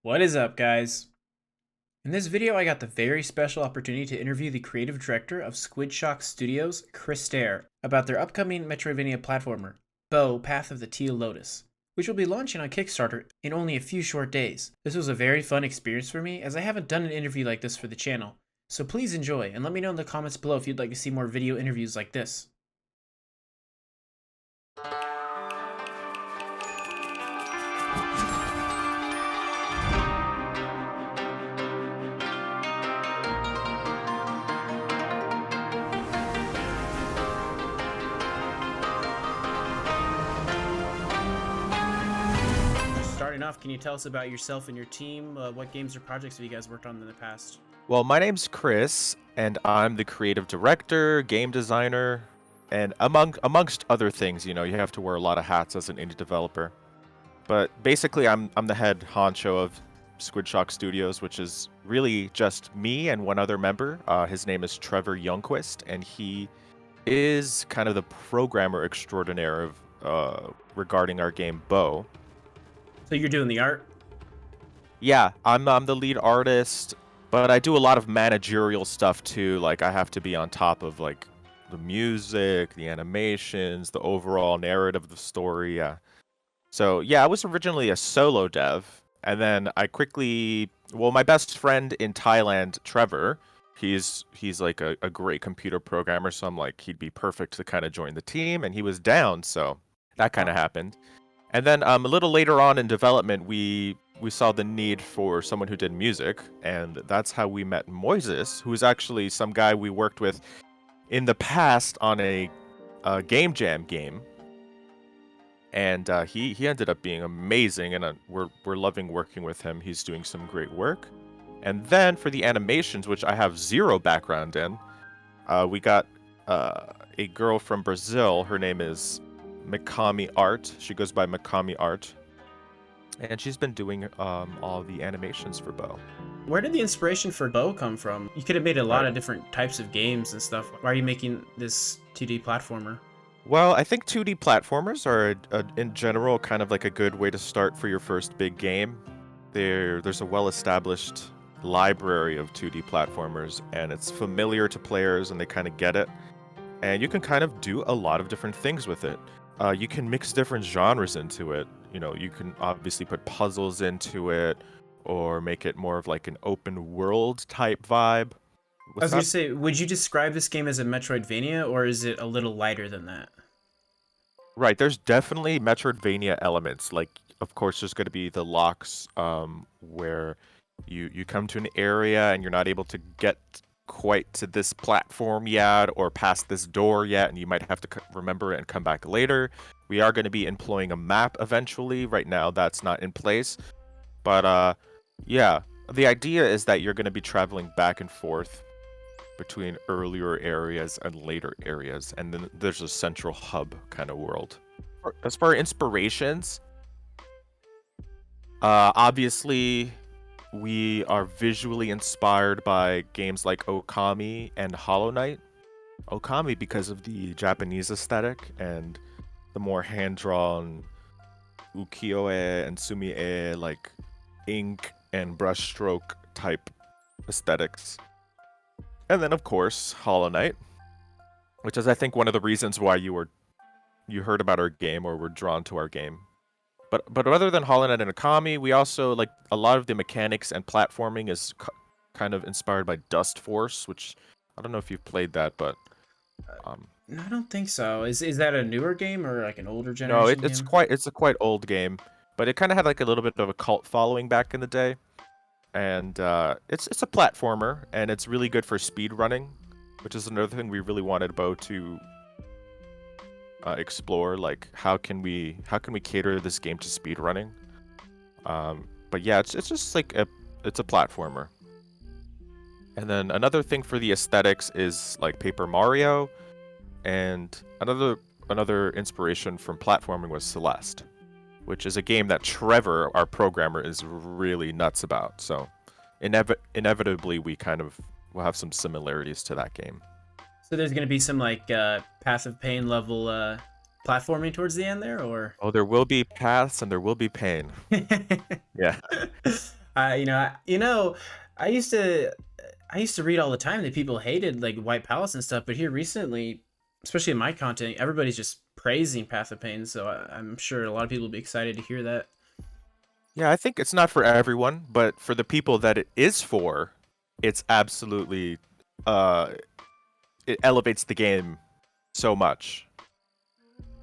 What is up, guys? In this video, I got the very special opportunity to interview the creative director of Squidshock Studios, Chris, about their upcoming Metroidvania platformer, Bow Path of the Teal Lotus, which will be launching on Kickstarter in only a few short days. This was a very fun experience for me, as I haven't done an interview like this for the channel. So please enjoy, and let me know in the comments below if you'd like to see more video interviews like this. Starting off, can you tell us about yourself and your team? What games or projects have you guys worked on in the past? Well, my name's Chris, and I'm the creative director, game designer, and amongst other things, you have to wear a lot of hats as an indie developer. But basically, I'm the head honcho of Squidshock Studios, which is really just me and one other member. His name is Trevor Youngquist, and he is kind of the programmer extraordinaire of regarding our game Bow. So you're doing the art? Yeah, I'm the lead artist, but I do a lot of managerial stuff too. Like I have to be on top of like the music, the animations, the overall narrative of the story. Yeah. So yeah, I was originally a solo dev, and then my best friend in Thailand, Trevor, he's like a great computer programmer, so I'm like he'd be perfect to kind of join the team, and he was down, so that kind of happened. And then a little later on in development, we saw the need for someone who did music, and that's how we met Moises, who's actually some guy we worked with in the past on a game jam game. And he ended up being amazing, and we're loving working with him. He's doing some great work. And then for the animations, which I have zero background in, we got a girl from Brazil. Her name is Mikami Art. She goes by Mikami Art. And she's been doing all the animations for Bow. Where did the inspiration for Bow come from? You could have made a lot of different types of games and stuff. Why are you making this 2D platformer? Well, I think 2D platformers are, in general, kind of like a good way to start for your first big game. There's a well-established library of 2D platformers, and it's familiar to players, and they kind of get it. And you can kind of do a lot of different things with it. You can mix different genres into it. You can obviously put puzzles into it, or make it more of like an open world type vibe. I was gonna say, would you describe this game as a Metroidvania, or is it a little lighter than that? Right, there's definitely Metroidvania elements. Like, of course, there's going to be the locks where you come to an area and you're not able to get quite to this platform yet or past this door yet, and you might have to remember it and come back later. We are going to be employing a map eventually. Right now, that's not in place. But yeah, the idea is that you're going to be traveling back and forth between earlier areas and later areas, and then there's a central hub kind of world. As far as inspirations, obviously we are visually inspired by games like Okami and Hollow Knight. Okami because of the Japanese aesthetic and the more hand-drawn ukiyo-e and sumi-e, like ink and brushstroke type aesthetics. And then, of course, Hollow Knight, which is, I think, one of the reasons why you heard about our game or were drawn to our game. But other than Hollow Knight and Okami, we also, like, a lot of the mechanics and platforming is kind of inspired by Dust Force, which I don't know if you've played that, but... No, I don't think so. Is that a newer game or like an older No, generation game? it's a quite old game, but it kind of had like a little bit of a cult following back in the day. And it's a platformer, and it's really good for speed running, which is another thing we really wanted Bow to explore. Like, how can we cater this game to speed running? But yeah, it's just like it's a platformer. And then another thing for the aesthetics is like Paper Mario, and another inspiration from platforming was Celeste, which is a game that Trevor, our programmer, is really nuts about. So inevitably, we kind of will have some similarities to that game. So there's gonna be some like Path of Pain level platforming towards the end there, or? Oh, there will be paths and there will be pain. Yeah. I used to read all the time that people hated like White Palace and stuff, but here recently, especially in my content, everybody's just praising Path of Pain. So I'm sure a lot of people will be excited to hear that. Yeah, I think it's not for everyone, but for the people that it is for, it's absolutely uh it elevates the game so much.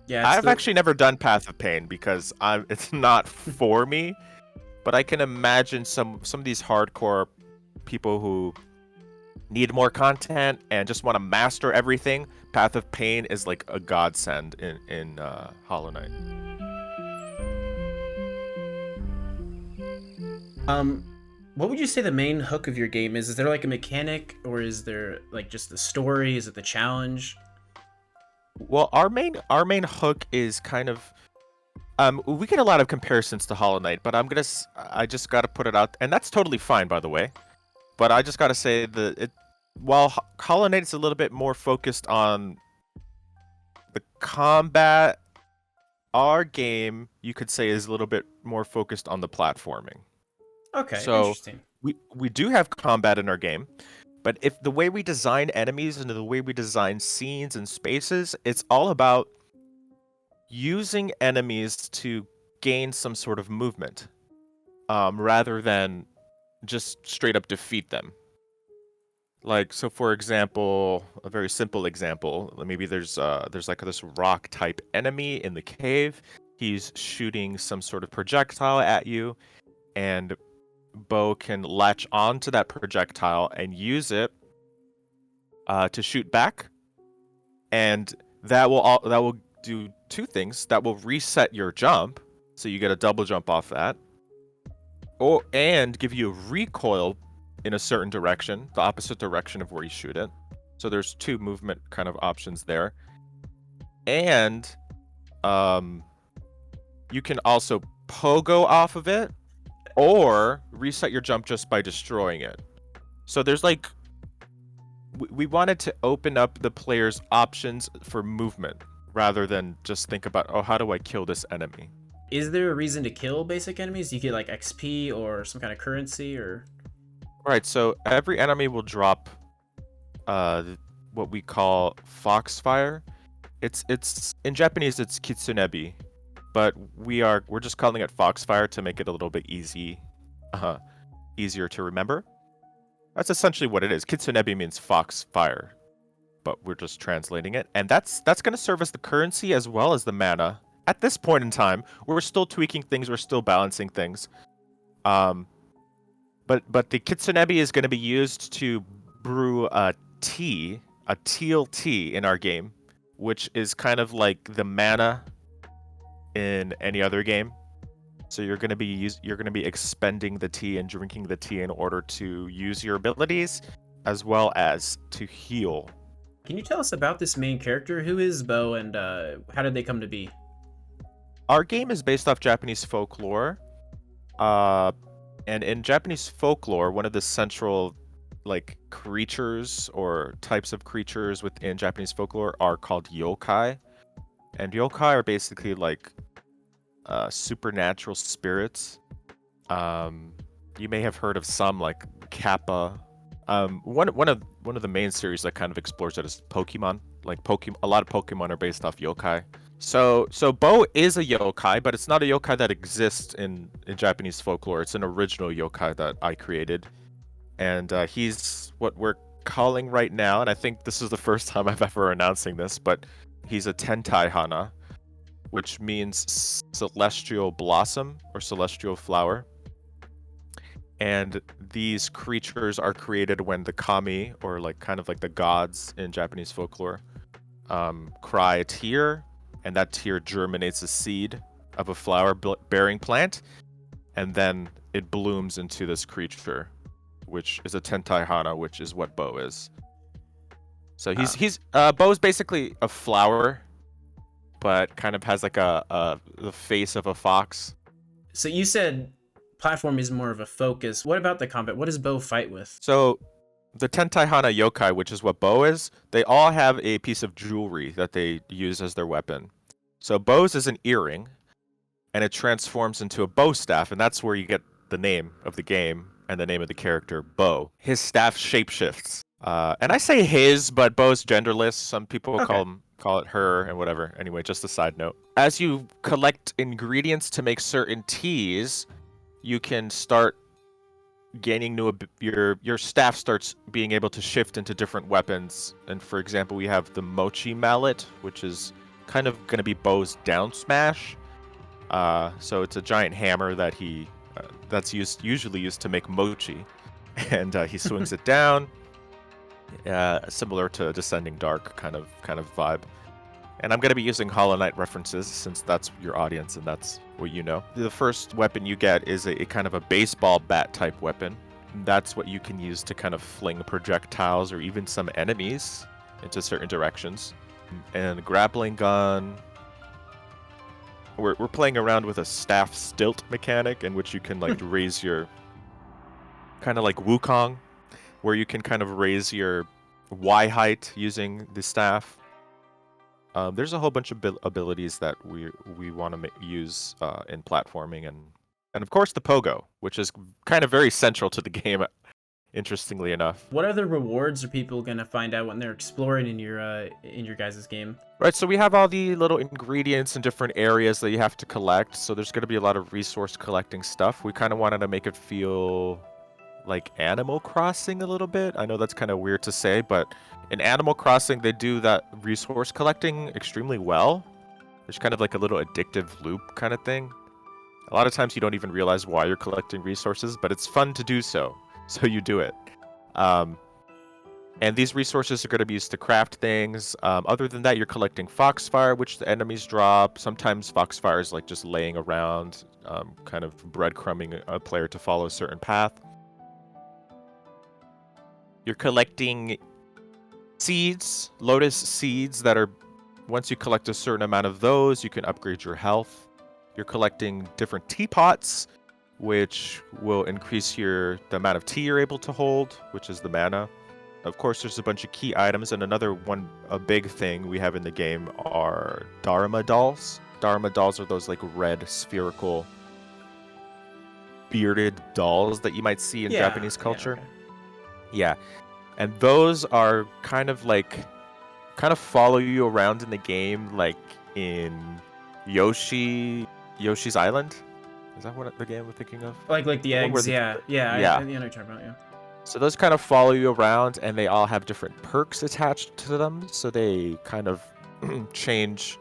Yeah, it's I've the actually never done Path of Pain because it's not for me, but I can imagine some of these hardcore people who need more content and just want to master everything. Path of Pain is like a godsend in Hollow Knight. um. What would you say the main hook of your game is? Is there like a mechanic, or is there like just the story? Is it the challenge? Well, our main hook is kind of we get a lot of comparisons to Hollow Knight, but I just got to put it out, and that's totally fine, by the way. But I just got to say that while Hollow Knight is a little bit more focused on the combat, our game, you could say, is a little bit more focused on the platforming. Okay, So interesting. we do have combat in our game, but if the way we design enemies and the way we design scenes and spaces, it's all about using enemies to gain some sort of movement, rather than just straight up defeat them. Like, so for example, a very simple example, maybe there's like this rock type enemy in the cave. He's shooting some sort of projectile at you, and Bo can latch onto that projectile and use it to shoot back, and that will do two things. That will reset your jump, so you get a double jump off that, and give you a recoil in a certain direction, the opposite direction of where you shoot it. So there's two movement kind of options there. And you can also pogo off of it or reset your jump just by destroying it. So there's like we wanted to open up the player's options for movement rather than just think about, oh, how do I kill this enemy? Is there a reason to kill basic enemies? Do you get like XP or some kind of currency or? All right, so every enemy will drop what we call foxfire. It's in Japanese it's kitsunebi, but we're just calling it foxfire to make it a little bit easier to remember. That's essentially what it is. Kitsunebi means foxfire, but we're just translating it, and that's going to serve as the currency as well as the mana. At this point in time, we're still tweaking things, we're still balancing things. But the kitsunebi is going to be used to brew a teal tea in our game, which is kind of like the mana in any other game. So you're going to be expending the tea and drinking the tea in order to use your abilities as well as to heal. Can you tell us about this main character? Who is Bo, and how did they come to be? Our game is based off Japanese folklore. And in Japanese folklore, one of the central like creatures or types of creatures within Japanese folklore are called yokai. And yokai are basically like supernatural spirits. You may have heard of some like Kappa. One of the main series that kind of explores that is Pokemon. Like a lot of Pokemon are based off yokai. So Bo is a yokai, but it's not a yokai that exists in Japanese folklore. It's an original yokai that I created, and he's what we're calling right now. And I think this is the first time I've ever announcing this, but he's a Tentai Hana, which means celestial blossom or celestial flower. And these creatures are created when the kami, or like kind of like the gods in Japanese folklore, cry a tear, and that tear germinates a seed of a flower-bearing plant, and then it blooms into this creature, which is a Tentai Hana, which is what Bo is. So Bo's basically a flower, but kind of has like the face of a fox. So you said platform is more of a focus. What about the combat? What does Bo fight with? So the Tentai Hana yokai, which is what Bo is, they all have a piece of jewelry that they use as their weapon. So Bo's is an earring, and it transforms into a bow staff, and that's where you get the name of the game and the name of the character, Bo. His staff shapeshifts. And I say his, but Bo's genderless. Some people Okay. call it her and whatever. Anyway, just a side note. As you collect ingredients to make certain teas, you can start gaining your staff starts being able to shift into different weapons. And for example, we have the mochi mallet, which is kind of going to be Bo's down smash. So it's a giant hammer that that's usually used to make mochi, and he swings it down, similar to Descending Dark kind of vibe. And I'm going to be using Hollow Knight references since that's your audience and that's what you know. The first weapon you get is a kind of a baseball bat type weapon. That's what you can use to kind of fling projectiles or even some enemies into certain directions. And a grappling gun. We're playing around with a staff stilt mechanic in which you can like raise your, kind of like Wukong, where you can kind of raise your Y height using the staff. There's a whole bunch of abilities that we want to use in platforming, and of course the pogo, which is kind of very central to the game, interestingly enough. What other rewards are people gonna find out when they're exploring in your guys' game? Right, so we have all the little ingredients in different areas that you have to collect. So there's going to be a lot of resource collecting stuff. We kind of wanted to make it feel like Animal Crossing a little bit. I know that's kind of weird to say, but in Animal Crossing, they do that resource collecting extremely well. There's kind of like a little addictive loop kind of thing. A lot of times you don't even realize why you're collecting resources, but it's fun to do so. So you do it. And these resources are going to be used to craft things. Other than that, you're collecting Foxfire, which the enemies drop. Sometimes Foxfire is like just laying around, kind of breadcrumbing a player to follow a certain path. You're collecting seeds, lotus seeds that are, once you collect a certain amount of those, you can upgrade your health. You're collecting different teapots, which will increase the amount of tea you're able to hold, which is the mana. Of course, there's a bunch of key items, and a big thing we have in the game are Dharma dolls. Dharma dolls are those like red spherical bearded dolls that you might see in Japanese culture. Yeah. And those are kind of follow you around in the game, like in Yoshi's Island. Is that what the game we're thinking of? Like the eggs, yeah. I know what you're talking about, yeah. So those kind of follow you around, and they all have different perks attached to them, so they kind of change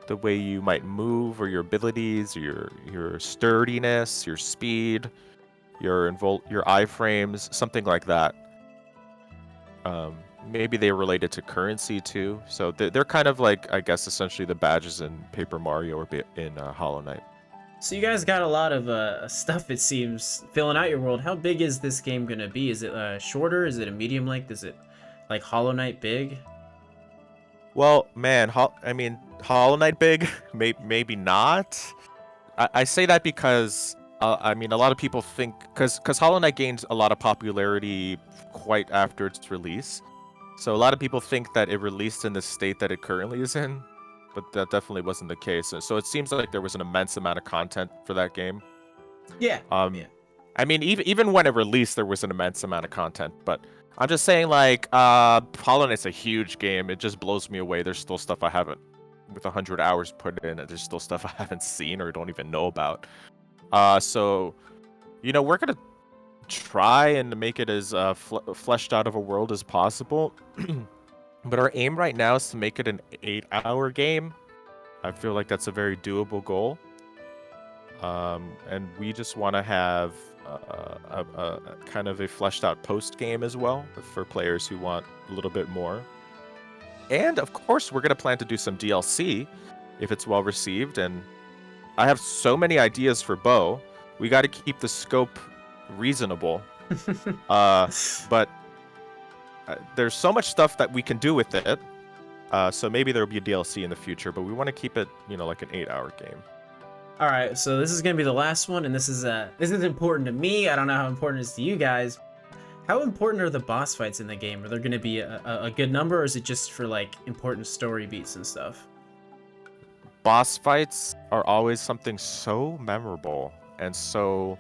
the way you might move, or your abilities, or your sturdiness, your speed, your iframes, something like that. Maybe they're related to currency too. So they're kind of like, I guess, essentially the badges in Paper Mario or in Hollow Knight. So you guys got a lot of stuff, it seems, filling out your world. How big is this game gonna be? Is it shorter? Is it a medium length? Is it like Hollow Knight big? Well, man, Hollow Knight big? Maybe not. I say that because a lot of people think, because Hollow Knight gained a lot of popularity quite after its release. So a lot of people think that it released in the state that it currently is in, but that definitely wasn't the case. So it seems like there was an immense amount of content for that game. Yeah. Even when it released, there was an immense amount of content. But I'm just saying, like, Hollow Knight's a huge game. It just blows me away. There's still stuff I haven't, with 100 hours put in, there's still stuff I haven't seen or don't even know about. So, we're gonna try and make it as fleshed out of a world as possible. But our aim right now is to make it an 8-hour game. I feel like that's a very doable goal. And we just want to have a kind of a fleshed out post game as well for players who want a little bit more. And of course, we're going to plan to do some DLC if it's well received. And I have so many ideas for Bo. We got to keep the scope reasonable. But there's so much stuff that we can do with it. So maybe there'll be a DLC in the future, but we want to keep it, like an 8-hour game. All right, so this is gonna be the last one, and this is important to me. I don't know how important it is to you guys. How important are the boss fights in the game? Are there gonna be a good number, or is it just for like important story beats and stuff? Boss fights are always something so memorable and so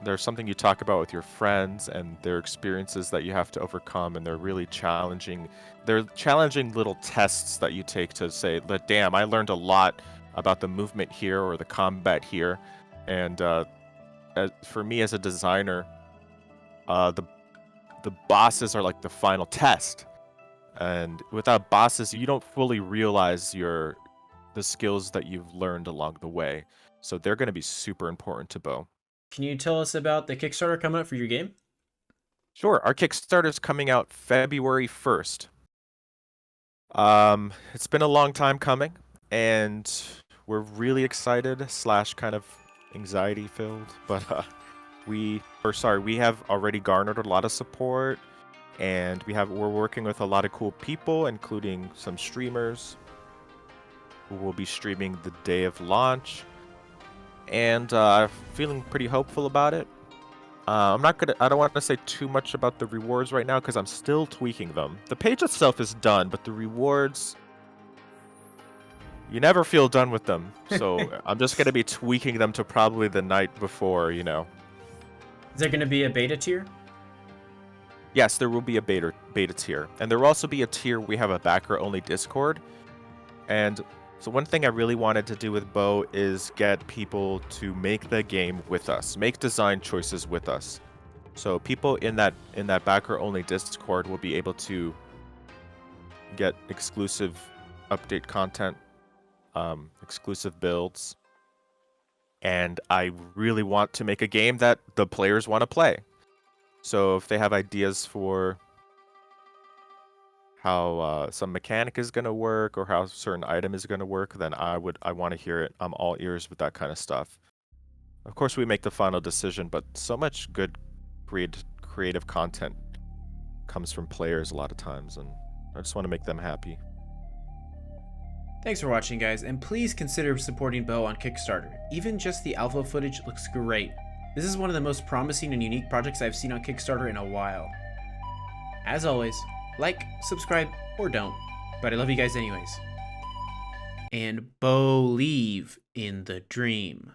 They're something you talk about with your friends, and they're experiences that you have to overcome, and they're really challenging. They're challenging little tests that you take to say, "But damn, I learned a lot about the movement here or the combat here." And for me as a designer, the bosses are like the final test. And without bosses, you don't fully realize the skills that you've learned along the way. So they're going to be super important to Bo. Can you tell us about the Kickstarter coming up for your game? Sure, our Kickstarter is coming out February 1st. It's been a long time coming, and we're really excited slash kind of anxiety filled, but we have already garnered a lot of support, and we're working with a lot of cool people, including some streamers who will be streaming the day of launch, and feeling pretty hopeful about it. I don't want to say too much about the rewards right now because I'm still tweaking them. The page itself is done, but the rewards, you never feel done with them. So I'm just going to be tweaking them to probably the night before, Is there going to be a beta tier? Yes, there will be a beta tier. And there will also be a tier we have a backer-only Discord. And so one thing I really wanted to do with Bo is get people to make the game with us, make design choices with us. So people in that backer-only Discord will be able to get exclusive update content, exclusive builds, and I really want to make a game that the players want to play. So if they have ideas for how some mechanic is going to work or how a certain item is going to work, then I want to hear it. I'm all ears with that kind of stuff. Of course, we make the final decision, but so much good creative content comes from players a lot of times, and I just want to make them happy. Thanks for watching, guys, and please consider supporting Bo on Kickstarter. Even just the alpha footage looks great. This is one of the most promising and unique projects I've seen on Kickstarter in a while. As always, like, subscribe, or don't, but I love you guys anyways. And believe in the dream.